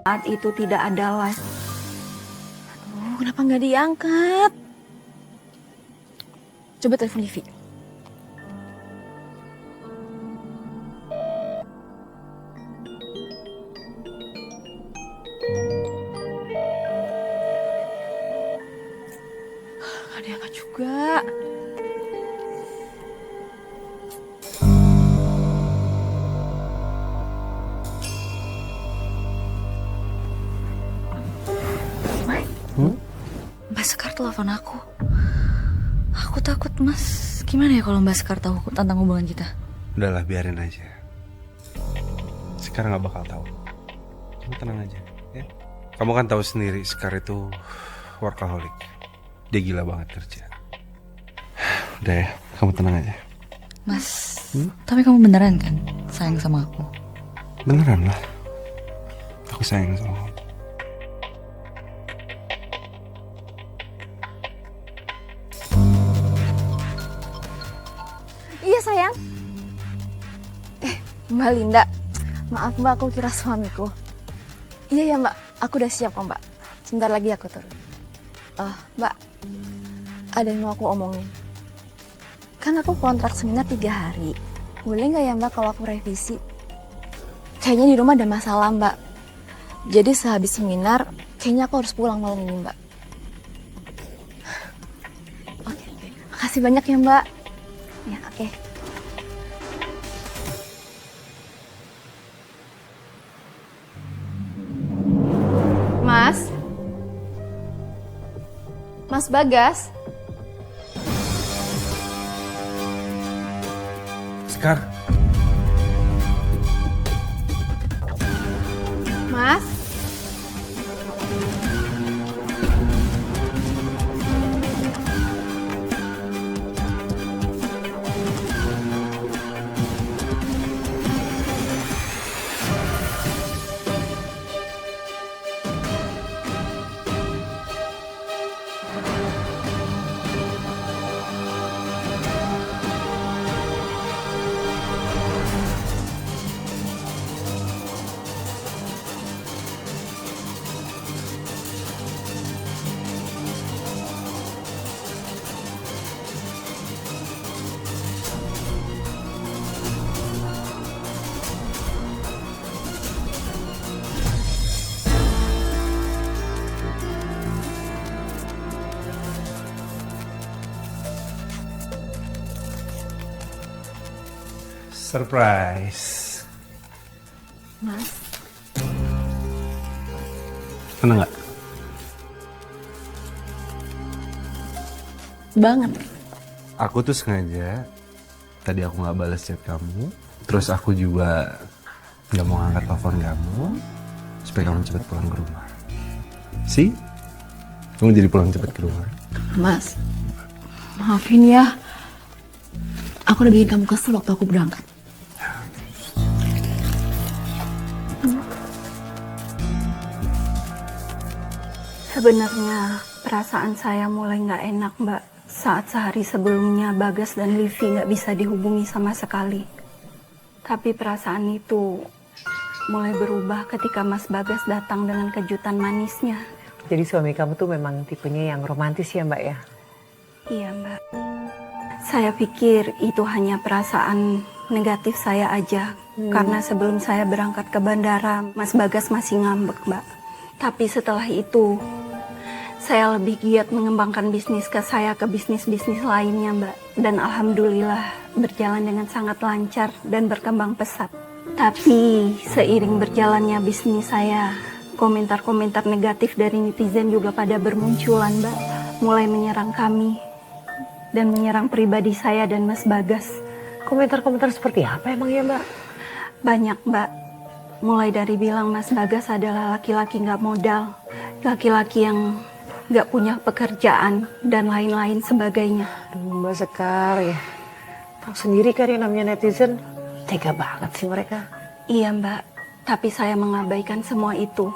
Saat itu tidak ada live. Kenapa nggak diangkat? Coba telepon Livi. Nggak diangkat juga. Mbak Sekar telepon aku. Aku takut, Mas. Gimana ya kalau Mbak Sekar tahu tentang hubungan kita? Udahlah, biarin aja. Sekar nggak bakal tahu. Kamu tenang aja, ya. Kamu kan tahu sendiri, Sekar itu workaholic. Dia gila banget kerja. Udah ya, kamu tenang aja. Mas, tapi kamu beneran kan sayang sama aku? Beneran lah. Aku sayang sama kamu. Iya sayang. Mbak Linda, maaf Mbak, aku kira suamiku. Iya ya Mbak, aku udah siap kok Mbak. Sebentar lagi aku turun. Mbak, ada yang mau aku omongin. Kan aku kontrak seminar 3 hari. Boleh nggak ya Mbak kalau aku revisi? Kayaknya di rumah ada masalah Mbak. Jadi sehabis seminar, kayaknya aku harus pulang malam ini Mbak. Oke. Makasih banyak ya Mbak. Ya, oke. Mas? Mas Bagas? Sekar. Mas? Surprise. Mas? Seneng nggak? Banget. Aku tuh sengaja tadi aku nggak balas chat kamu, terus aku juga nggak mau angkat telepon kamu supaya kamu cepat pulang ke rumah. See? Kamu jadi pulang cepat ke rumah. Mas, maafin ya. Aku udah bikin kamu kesel waktu aku berangkat. Sebenarnya perasaan saya mulai nggak enak, Mbak. Saat sehari sebelumnya Bagas dan Livi nggak bisa dihubungi sama sekali. Tapi perasaan itu mulai berubah ketika Mas Bagas datang dengan kejutan manisnya. Jadi suami kamu tuh memang tipenya yang romantis ya Mbak ya? Iya, Mbak. Saya pikir itu hanya perasaan negatif saya aja. Karena sebelum saya berangkat ke bandara, Mas Bagas masih ngambek, Mbak. Tapi setelah itu, saya lebih giat mengembangkan bisnis saya ke bisnis-bisnis lainnya, Mbak. Dan alhamdulillah berjalan dengan sangat lancar dan berkembang pesat. Tapi seiring berjalannya bisnis saya, komentar-komentar negatif dari netizen juga pada bermunculan, Mbak. Mulai menyerang kami dan menyerang pribadi saya dan Mas Bagas. Komentar-komentar seperti apa emang ya Mbak? Banyak, Mbak. Mulai dari bilang Mas Bagas adalah laki-laki nggak modal, laki-laki yang nggak punya pekerjaan, dan lain-lain sebagainya. Aduh Mbak Sekar ya, tahu sendiri kan yang namanya netizen, tega banget sih mereka. Iya, Mbak, tapi saya mengabaikan semua itu.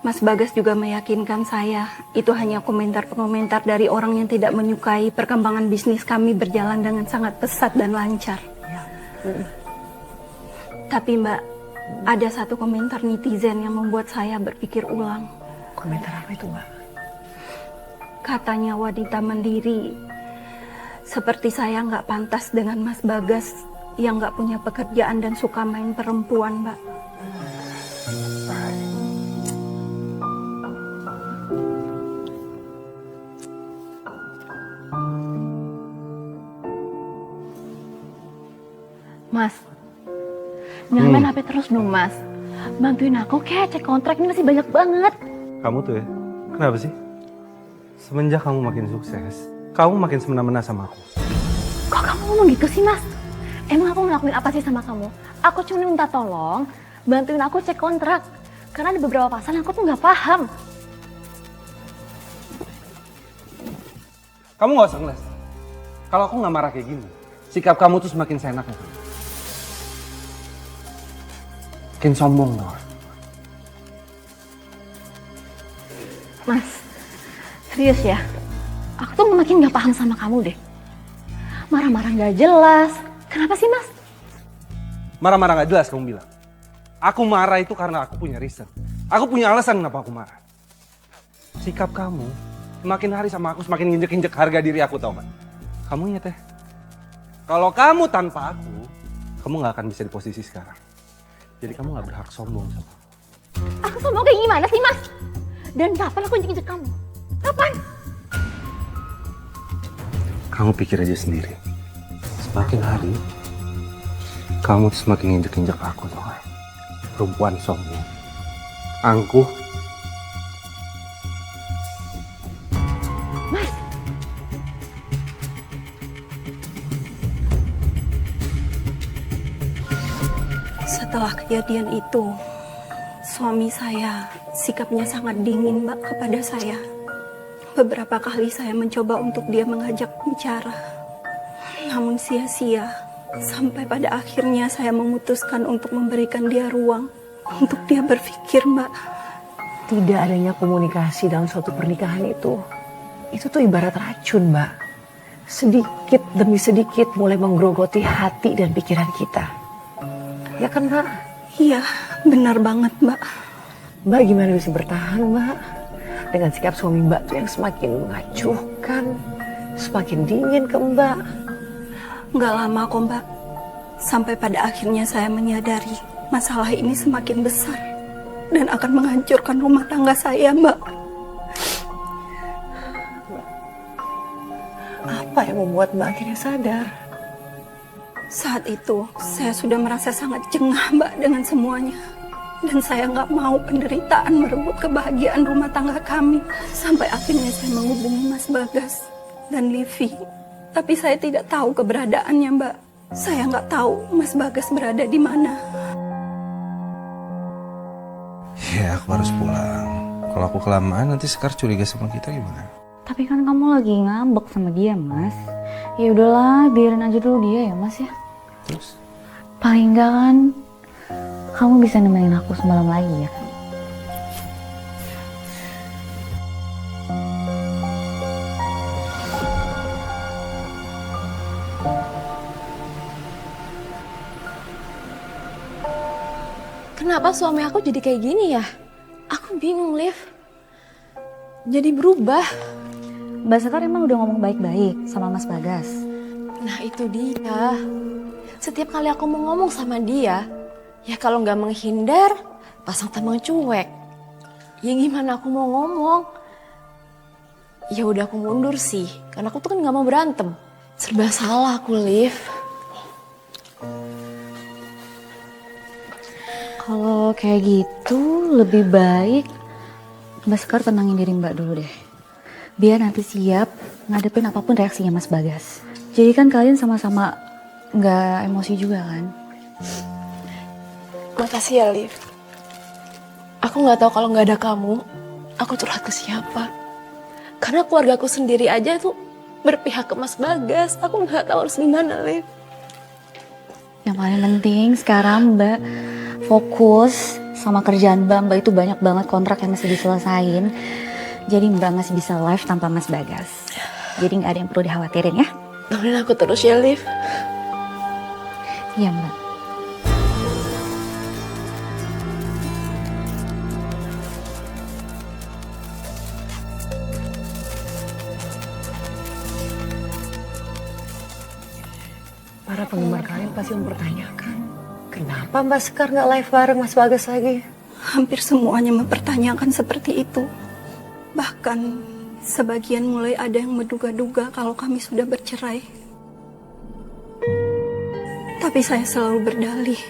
Mas Bagas juga meyakinkan saya, itu hanya komentar-komentar dari orang yang tidak menyukai perkembangan bisnis kami berjalan dengan sangat pesat dan lancar. Tapi Mbak, Ada satu komentar netizen yang membuat saya berpikir ulang. Komentar apa itu, Mbak? Katanya wanita mandiri seperti saya nggak pantas dengan Mas Bagas yang nggak punya pekerjaan dan suka main perempuan, Mbak. Mas, jangan main HP terus dong Mas. Bantuin aku kayak cek kontrak ini masih banyak banget. Kamu tuh ya, kenapa sih? Semenjak kamu makin sukses, kamu makin semena-mena sama aku. Kok kamu ngomong gitu sih Mas? Emang aku ngelakuin apa sih sama kamu? Aku cuma minta tolong bantuin aku cek kontrak. Karena ada beberapa pasal yang aku tuh nggak paham. Kamu gak usah ngeles. Kalau aku gak marah kayak gini, sikap kamu tuh semakin seenaknya. Makin sombong dong. Mas, serius ya? Aku tuh makin gak paham sama kamu deh. Marah-marah gak jelas. Kenapa sih Mas? Marah-marah gak jelas kamu bilang. Aku marah itu karena aku punya reason. Aku punya alasan kenapa aku marah. Sikap kamu semakin hari sama aku semakin nginjek-injek harga diri aku, tau gak? Kamu inget ya? Kalau kamu tanpa aku, kamu gak akan bisa di posisi sekarang. Jadi kamu gak berhak sombong sama aku. Aku sombong kayak gimana sih Mas? Dan kapan aku injek-injek kamu? Kapan? Kamu pikir aja sendiri. Semakin hari, kamu tuh semakin nginjek-injek aku, tau gak? Perempuan sombong, angkuh. Mas, Setelah kejadian itu, suami saya sikapnya sangat dingin, Mbak, kepada saya. Beberapa kali saya mencoba untuk dia mengajak bicara, namun sia-sia. Sampai pada akhirnya saya memutuskan untuk memberikan dia ruang untuk dia berpikir, Mbak. Tidak adanya komunikasi dalam suatu pernikahan itu tuh ibarat racun, Mbak. Sedikit demi sedikit mulai menggerogoti hati dan pikiran kita. Ya kan, Mbak? Iya, benar banget, Mbak. Mbak gimana bisa bertahan, Mbak? Dengan sikap suami Mbak tuh yang semakin mengacuhkan, semakin dingin ke Mbak. Nggak lama kok, Mbak. Sampai pada akhirnya saya menyadari masalah ini semakin besar dan akan menghancurkan rumah tangga saya, Mbak. Apa yang membuat Mbak akhirnya sadar? Saat itu, saya sudah merasa sangat jengah, Mbak, dengan semuanya. Dan saya nggak mau penderitaan merebut kebahagiaan rumah tangga kami. Sampai akhirnya saya menghubungi Mas Bagas dan Livi. Tapi saya tidak tahu keberadaannya, Mbak. Saya nggak tahu Mas Bagas berada di mana. Ya, aku harus pulang. Kalau aku kelamaan nanti Sekar curiga sama kita gimana? Tapi kan kamu lagi ngambek sama dia, Mas. Ya udahlah, biarin aja dulu dia ya, Mas ya. Terus? Paling enggak kan kamu bisa nemenin aku semalam lagi ya kan? kenapa suami aku jadi kayak gini ya? Aku bingung, Liv. Jadi berubah. Mbak Sekar emang udah ngomong baik-baik sama Mas Bagas. Nah itu dia. Setiap kali aku mau ngomong sama dia, ya kalau nggak menghindar, pasang tambang cuek. Ya gimana aku mau ngomong? Ya udah aku mundur sih, karena aku tuh kan nggak mau berantem. Serba salah aku, Liv. Kalau kayak gitu lebih baik Mbak Sekar tenangin diri Mbak dulu deh. Biar nanti siap ngadepin apapun reaksinya Mas Bagas. Jadi kan kalian sama-sama nggak emosi juga kan? Makasih ya, Liv. Aku nggak tahu kalau nggak ada kamu, aku curhat ke siapa. Karena keluargaku sendiri aja tuh berpihak ke Mas Bagas. Aku nggak tahu harus gimana, Liv. Yang paling penting sekarang Mbak fokus sama kerjaan Mbak. Mbak itu banyak banget kontrak yang masih diselesain. Jadi Mbak masih bisa live tanpa Mas Bagas. Jadi nggak ada yang perlu dikhawatirin ya. Temenin aku terus ya, Liv. Iya Mbak. Para penggemar kalian pasti mempertanyakan, kenapa Mbak Sekar nggak live bareng Mas Bagas lagi? Hampir semuanya mempertanyakan seperti itu. Bahkan sebagian mulai ada yang menduga-duga kalau kami sudah bercerai. Tapi saya selalu berdalih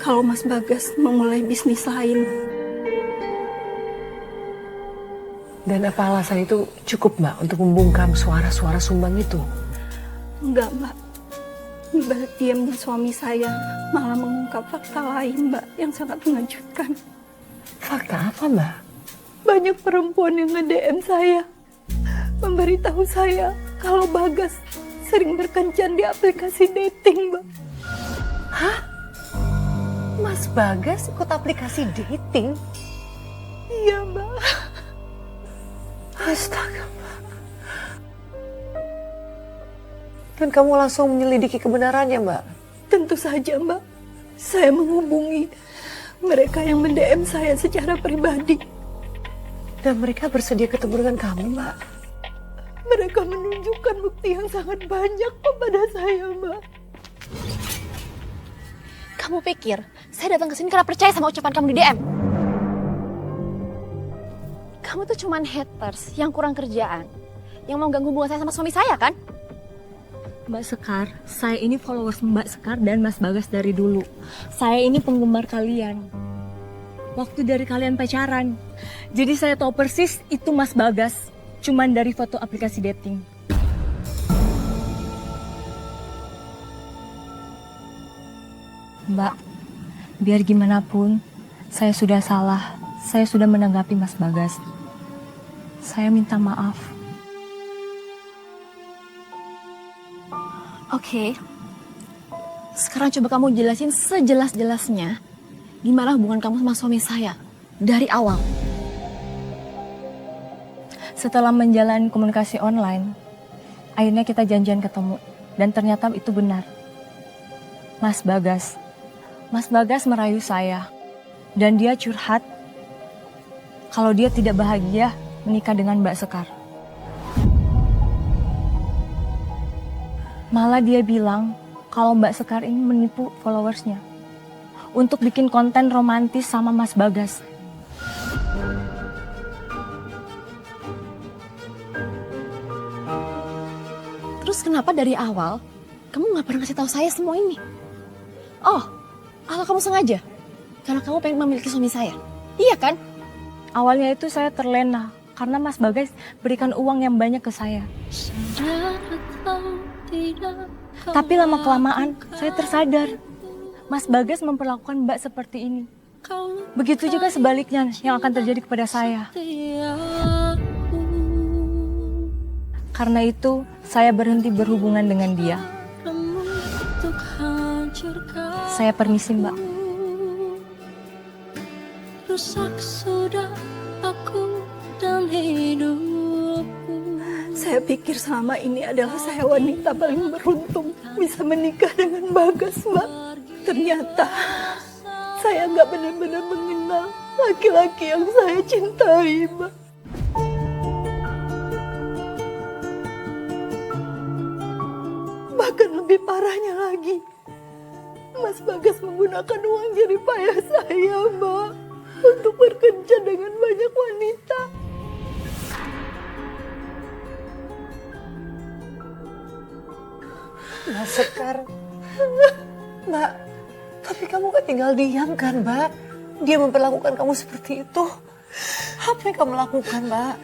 kalau Mas Bagas memulai bisnis lain. Dan apa alasan itu cukup Mbak untuk membungkam suara-suara sumbang itu? Enggak, Mbak. Di balik diamnya suami saya malah mengungkap fakta lain, Mbak, yang sangat mengejutkan. Fakta apa Mbak? Banyak perempuan yang nge-DM saya, memberitahu saya kalau Bagas sering berkencan di aplikasi dating, Mbak. Hah? Mas Bagas ikut aplikasi dating? Iya, Mbak. Astaga Mbak. Dan kamu langsung menyelidiki kebenarannya Mbak? Tentu saja, Mbak. Saya menghubungi mereka yang mend-DM saya secara pribadi. Dan mereka bersedia ketemu dengan kamu Mbak? Mereka menunjukkan bukti yang sangat banyak kepada saya, Mbak. Kamu pikir saya datang ke sini karena percaya sama ucapan kamu di DM? Kamu tuh cuman haters yang kurang kerjaan, yang mau ganggu hubungan saya sama suami saya kan? Mbak Sekar, saya ini followers Mbak Sekar dan Mas Bagas dari dulu. Saya ini penggemar kalian. Waktu dari kalian pacaran. Jadi saya tahu persis itu Mas Bagas. Cuman dari foto aplikasi dating. Mbak, biar gimana pun, saya sudah salah. Saya sudah menanggapi Mas Bagas. Saya minta maaf. Oke. Sekarang coba kamu jelasin sejelas-jelasnya gimana hubungan kamu sama suami saya dari awal. Setelah menjalani komunikasi online, akhirnya kita janjian ketemu. Dan ternyata itu benar. Mas Bagas merayu saya. Dan dia curhat kalau dia tidak bahagia menikah dengan Mbak Sekar. Malah dia bilang kalau Mbak Sekar ini menipu followersnya untuk bikin konten romantis sama Mas Bagas. Terus kenapa dari awal kamu nggak pernah kasih tahu saya semua ini? Oh, atau kamu sengaja? Karena kamu pengen memiliki suami saya, iya kan? Awalnya itu saya terlena karena Mas Bagas berikan uang yang banyak ke saya. Tapi lama-kelamaan saya tersadar Mas Bagas memperlakukan Mbak seperti ini. Begitu juga sebaliknya yang akan terjadi kepada saya. Karena itu saya berhenti berhubungan dengan dia. Saya permisi Mbak. Rusak sudah aku dan hidupku. Saya pikir selama ini adalah saya wanita paling beruntung bisa menikah dengan Bagas, Mbak. Ternyata saya nggak benar-benar mengenal laki-laki yang saya cintai, Mbak. Bahkan lebih parahnya lagi, Mas Bagas menggunakan uang jerih payah saya, Mbak, untuk berkencan dengan banyak wanita. Mbak Sekar. Mbak, tapi kamu gak tinggal diam kan Mbak? Dia memperlakukan kamu seperti itu. Apa yang kamu lakukan Mbak?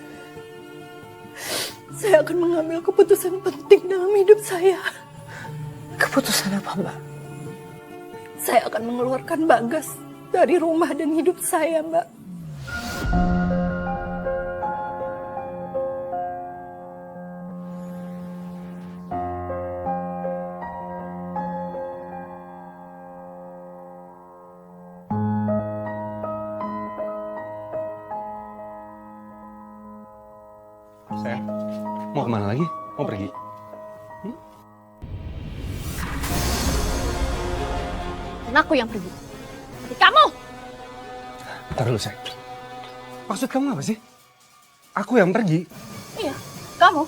Saya akan mengambil keputusan penting dalam hidup saya. Keputusan apa Mbak? Saya akan mengeluarkan Bagas dari rumah dan hidup saya, Mbak. Sayang, mau kemana lagi? Mau pergi? Dan aku yang pergi. Tapi kamu! Bentar dulu, sayang. Maksud kamu apa sih? Aku yang pergi? Iya, kamu.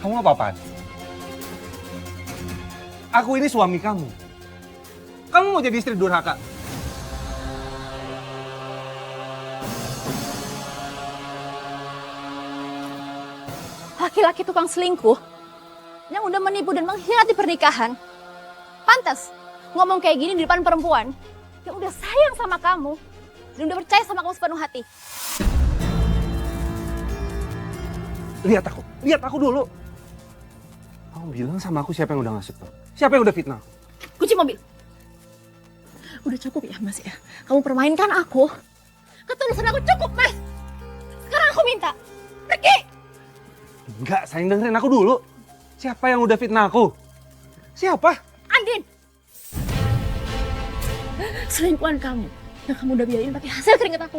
Kamu apa-apaan? Aku ini suami kamu. Kamu mau jadi istri durhaka? Laki-laki tukang selingkuh yang udah menipu dan mengkhianati pernikahan. Pantas ngomong kayak gini di depan perempuan yang udah sayang sama kamu dan udah percaya sama kamu sepenuh hati. Lihat aku dulu. Kamu bilang sama aku siapa yang udah ngasih tau? Siapa yang udah fitnah? Kunci mobil. Udah cukup ya Mas ya. Kamu permainkan aku. Ketulusan aku cukup Mas. Sekarang aku minta pergi. Enggak, sayang, dengerin aku dulu. Siapa yang udah fitnah aku? Siapa? Andin. Selingkuhan kamu yang kamu udah biayain pakai hasil keringat aku.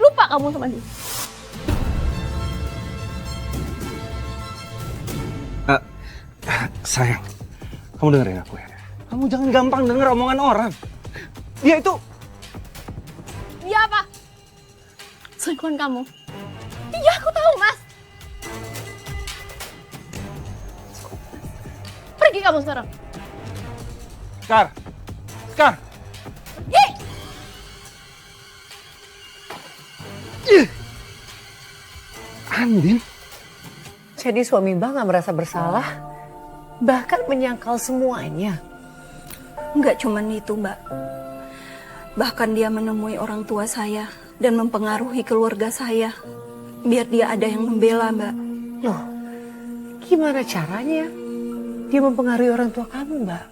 Lupa kamu sama dia. Sayang, kamu dengerin aku ya. Kamu jangan gampang denger omongan orang. Dia itu... Dia apa? Selingkuhan kamu. Iya, aku tahu, Mas. Pergi kamu sekarang. Skar! Pergi! Andin? Jadi suami Mbak nggak merasa bersalah, bahkan menyangkal semuanya. Nggak cuman itu, Mbak. Bahkan dia menemui orang tua saya dan mempengaruhi keluarga saya. Biar dia ada yang membela, Mbak. Loh, gimana caranya dia mempengaruhi orang tua kamu, Mbak?